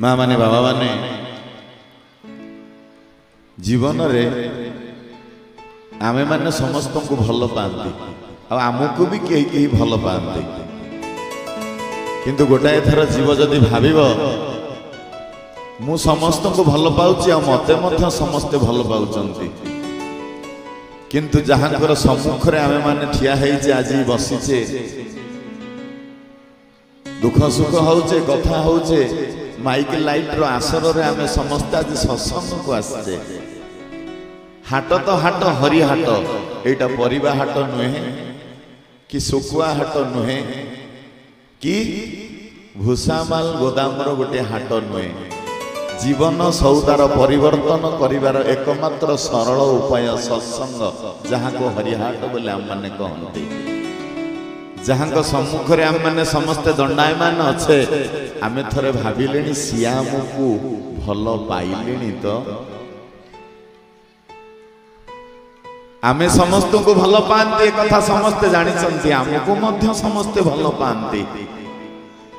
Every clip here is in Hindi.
माँ माने बाबा माने जीवन रे आमे माने समस्त को भल पाती आमको भी कहीं कहीं भल पाती किंतु गोटाए थर जीव जदि भाविब मु समस्त को भल पाउची आ मते मध्य समस्ते भल पाउचंती किंतु जहांकर सम्मुख रे आमे माने ठिया हेइचे आज बसिचे दुख सुख होचे कथा होचे माइक लाइट रो आसर रे आमे समस्त आज सत्संग को आसे हाट तो हाट हरि हाट एटा परिबा हाट नुहे कि सुकुआ हाट नुहे कि भूसामाल गोदाम रो गोटे हाट नुहे जीवन सौदार परिवर्तन करिवार एकमात्र सरल उपाय सत्संग जहाँ को हरिहाट बोले आम माने कहते जहाँ को सम्मुख रे आम माने समस्ते दंडायमान अच्छे आमे थरे भाविलेनी सिया आमको भल पाइलेनी तो आमे समस्त को भल पाते कथा समस्ते जानी आमको मध्य समस्ते भल पाते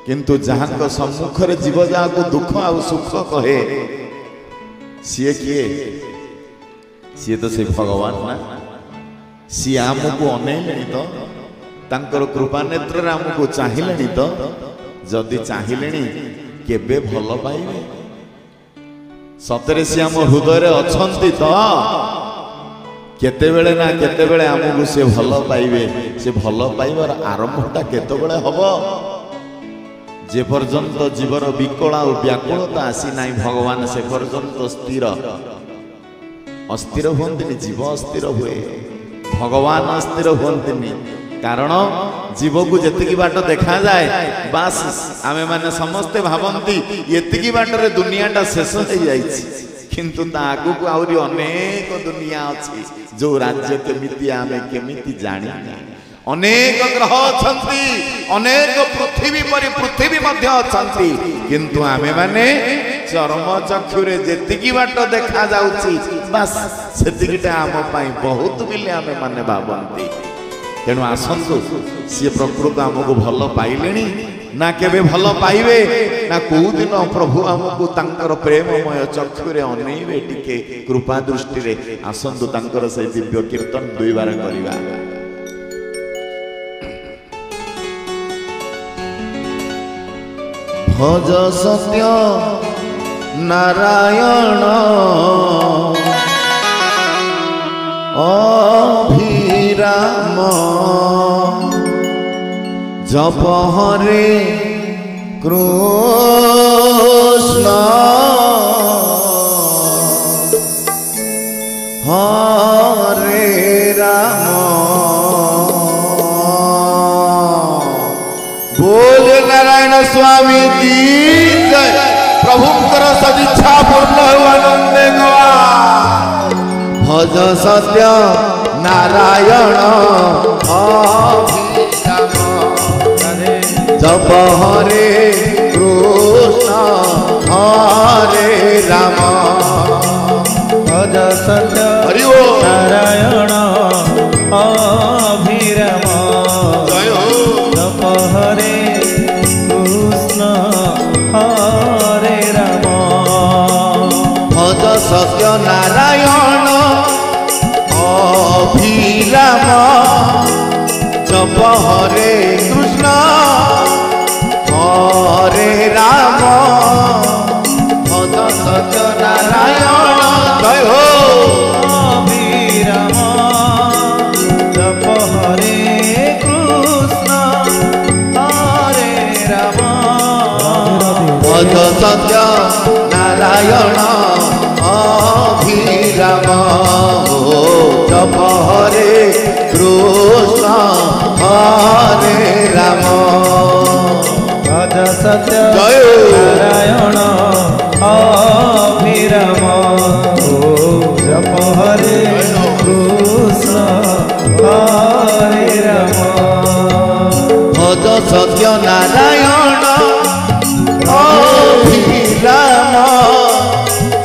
किंतु जहाँ को सम्मुख रे जीव जहाँ को दुख आ सुख कहे सी किए सी तो से भगवान ना सी आमको अनेले तो तांकर कृपा नेत्र रे आमको चाहिलेनी तो जदि चाहिलेनी केबे भल पाइबे सतरे सी आम हृदय रे अछंती तो केतेबेले ना केतेबेले आमको से भल पाइबे से भल पाइबार आरंभटा केतेबेले हबो जे पर्यंत जीवर विकला और व्याकुलता आसी ना भगवान से पर्यंत स्थिर अस्थिर हुंतनी जीव अस्थिर हुए भगवान अस्थिर हुंतनी कारण जीव को जेतिकी बाट देखा जाए बास आमे माने समस्ते भावंती एतिकी बाट रे दुनियाटा शेष हो जाइछि किंतु ता आगु को आउरी अनेक दुनिया अछि जो राज्य केमिति आमे केमिति जानि अनेक ग्रह अछंती अनेक पृथ्वी परि पृथ्वी मध्य अछंती किंतु आमे माने चरम चक्षुरे जेतिकी बाट देखा जाउची बस सेतिकीटा आम पई बहुत बिले आमे माने भावंती तेणु आसंतु सी प्रकृत आमको भल पाइलेनी ना केबे भल पाइबे ना को दिन प्रभु आमको तांकर प्रेममय चक्षुरे अनेइबे टिके कृपा दृष्टि रे आसंतु तांकर से दिव्य कीर्तन दुई बार करिबा भज सत्य नारायण अभिराम जप हरे कृष्ण हरे राम बोल नारायण स्वामी की जय प्रभुकर सदिच्छा पूर्ण आनंद गवा भज सत्य नारायण जप हरे कृष्ण हरे राम भज सत्य नारायण अभिराम जप हरे कृष्ण हरे राम भज सत्य नारायण अभिराम जप हरे कृष्ण हरे राम भज सत्य नारायण जय हो अभिराम जप हरे कृष्ण हरे राम भज सत्य नारायण अभिराम जप हरे कृष्ण हरे राम भज सत्य नारायण अभिराम जप हरे कृष्ण हरे राम भज सत्य नारायण अभिराम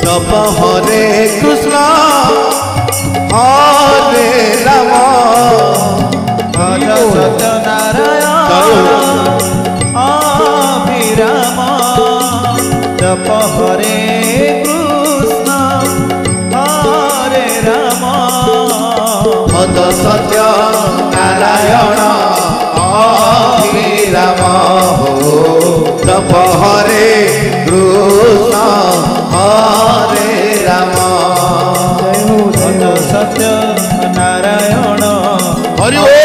जप हरे कृष्ण हरे राम भज सत्य नारायण अभिराम जप राम हो जप हरे कृष्ण हरे राम जय हो सत्य नारायण हरि बोल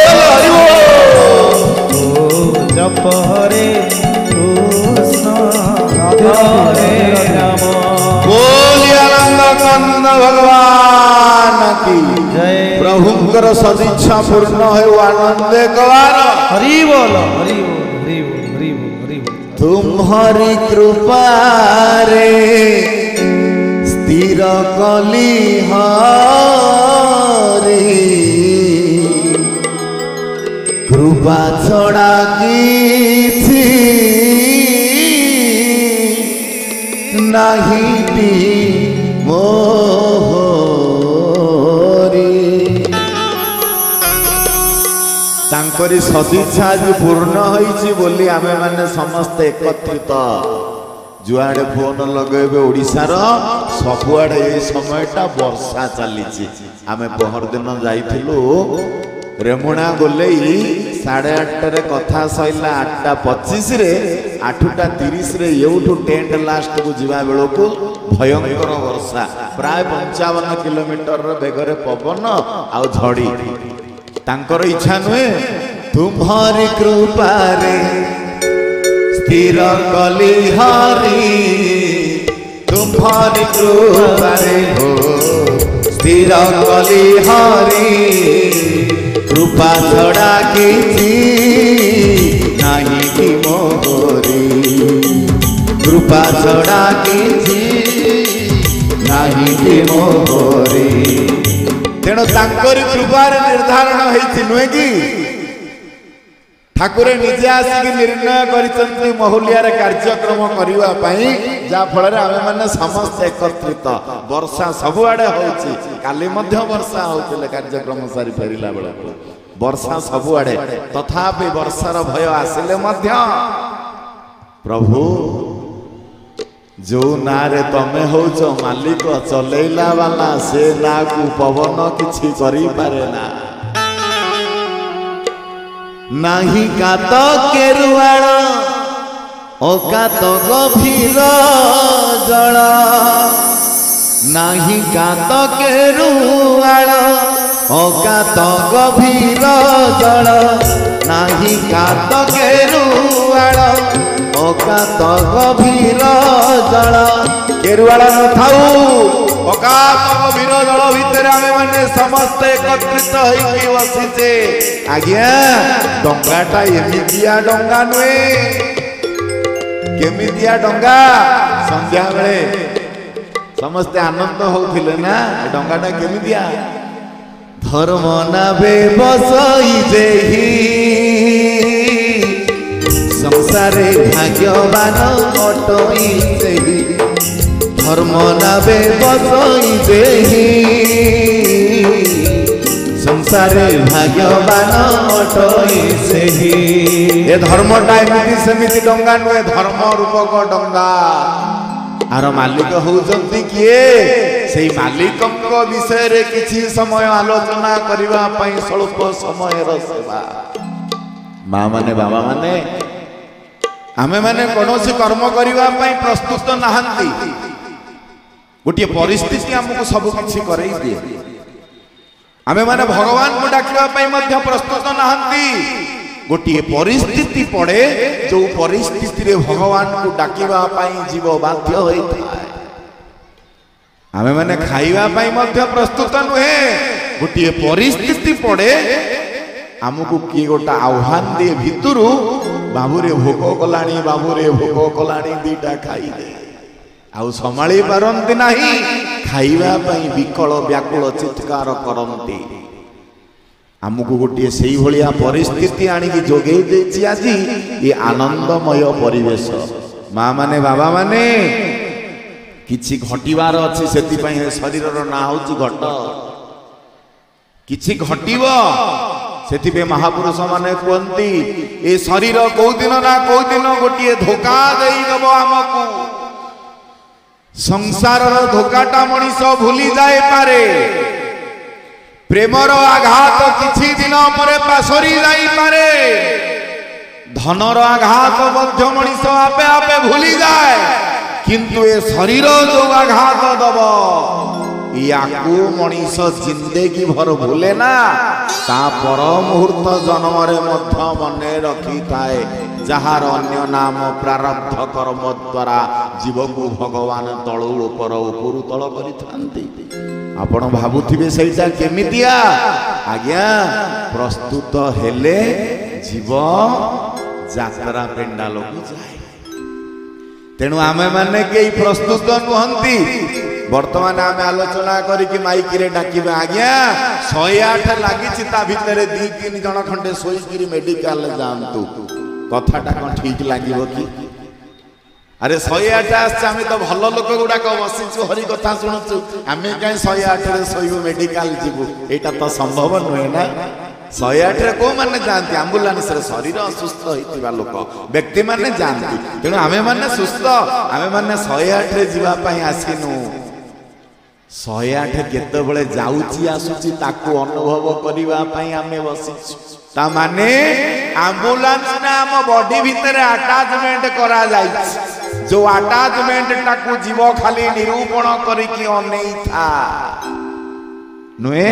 जप हरे कृष्ण हरे राम बोलिए आनंद कंद भगवान की जय प्रभुंकर सदिच्छा पूर्ण हो आनंदे कवार हरि बोल हरि बोल हरि बोल हरि बोल हरि बोल तुम्हारी कृपा रे स्थिर कली हरि कृपा छड़ा किछि नाही मोहरी तांकरी सदिच्छा आज पूर्ण होईची बोली आमे माने समस्त एकत्रित जुआड़े फोन लगेबे ओडिशार सबुआड़े ए समयटा वर्षा चलीची आमे पहर दिन जाइथिलु रेमुणा गोलेई 8:30 कथा सैला 8:25 रे 8:30 रे एउठु टेंट लास्ट को जीवा बेलो को भयंकर वर्षा प्राय 55 किलोमीटर बेगरे पवन आ झड़ी तांकर इच्छा नुहे तुम्हारी कृपा रे स्थिर कली हरि तुम्हारी कृपा रे हो स्थिर कली हरि कृपा छड़ा किछि नाही कि मोहरी कृपा छड़ा किछि नाही कि मोहरी तेणु तांकरी कृपार निर्धारण होइछि नुहे कि ठाकुर निजे आसिक निर्णय करिसंती महुलियार कार्यक्रम करिवा पई जा फल रे आमे माने समस्त एकत्रित वर्षा सबुआडे होउछि काली मध्य वर्षा होउतिले कार्यक्रम सारी फेरिला बेला वर्षा सबुआडे तथापि वर्षार भय आसिले मध्य प्रभु जो ना रे तमे होउछ मालिक चलेइला वाला से ना को पवन किछि करि पारे ना नाही कात केरुआळ अकात गभीर जल नाही कात केरुआळ अकात गभीर जल नाही कात केरुआळ अकात गभीर जल केरुआळ न थाऊ अकात गभीर जल भितर आमे माने समस्त एकत्रित होइकी बसिचे आज्ञा डंगाटा एमितिया डंगा नुए केमितिया डंगा संध्या बेले समस्ते आनंद होउथिले ना डंगाटा केमितिया धर्म नावे बसई जेही संसारे भाग्यवान अटई जेही धर्म नावे बसई जेही संसारे भाग्यवान अटई सेही ए धर्मटा एमिति सेमिति डंगा नुए धर्म रूपक डंगा आर मालिक होउचंती किए सेई मालिकक विषय रे किछि समय आलोचना करिवा पई स्वल्प समय र सेवा मां माने बाबा माने आमे माने कोनोसी कर्म करिवा पई प्रस्तुत नाहंती गोटे परिस्थिति हमको सब किछि करई दिए आमे माने भगवान को डाकिवा पई मध्य प्रस्तुत नाहंती गोटे परिस्थिति पड़े जो परिस्थिति रे भगवान को डाकिवा पई जीव बाध्य होइथाय आमे माने खाइवा पई मध्य प्रस्तुत नुहे गोटे परिस्थिति पड़े हमको किए गोटा आह्वान दे भितरु बाबूरे भोग कलाणी बाबूरे भोग कलाणी दीटा खाई दे आउ संभाली पारंती नाही खाइबा पई विकल व्याकुल चित्कार करंती हमको गोटे सेही भलिया परिस्थिति आनी की जोगेई देछि आजी ये आनंदमय परिवेश मां माने बाबा माने किछि घटिवार अछि सेति पई शरीरर ना होछि घट किछि घटिबो सेति पे महापुरुष माने कहंती ए शरीर को दिन ना को दिन गोटे धोखा देई दबो हमकु संसार धोकाटा मनीष भूली जाए पारे प्रेमर आघात किछि दिन परे पासरी जाई पारे धनर आघात मध्य मनीष आपे आपे भूली जाए किंतु ए शरीर जो आघात दब याकू मनीष जिंदगी भर भूले ना ता पर मुहूर्त जन्म रे मध्य मने रखी थाए जहार अन्य नाम प्रारब्ध कर्म द्वारा जीव को भगवान तळु ऊपर ऊपर तळ करिथांती। आपण भाबुथिबे सेटा केमितिया आज्ञा प्रस्तुत हेले जीव यात्रा पेंडाल को जाए। तेणु आमे माने के प्रस्तुत नुहंती। वर्तमान आमे आलोचना करी माइक रे डाकिबे आज्ञा 108 लागिछि ता भितरे 2-3 जण खंडे सोईगिरी मेडिकल जानतु कथाटा कोन ठीक लागिबो कि अरे 108 आछे आमे तो भलो लोक गुडा को बसिछु हरि कथा सुनुछु आमे काई 108 रे सोइबो मेडिकल जिबु एटा तो संभव नय ना। 108 रे को माने जानती एम्बुलेंस रे शरीर असुस्थ होइतिबा लोक व्यक्ति माने जानती। तेणु आमे माने सुस्थ आमे माने 108 रे जीवा पई आसिनु 108 केतेबेले जाउची आसुची ताकू अनुभव करिवा पई आमे बसिछु ता माने एम्बुलेंस ना हम बॉडी भीतर अटैचमेंट करा जाई जो अटैचमेंट ताकू जीव खाली निरूपण करी कि अनेई था नुए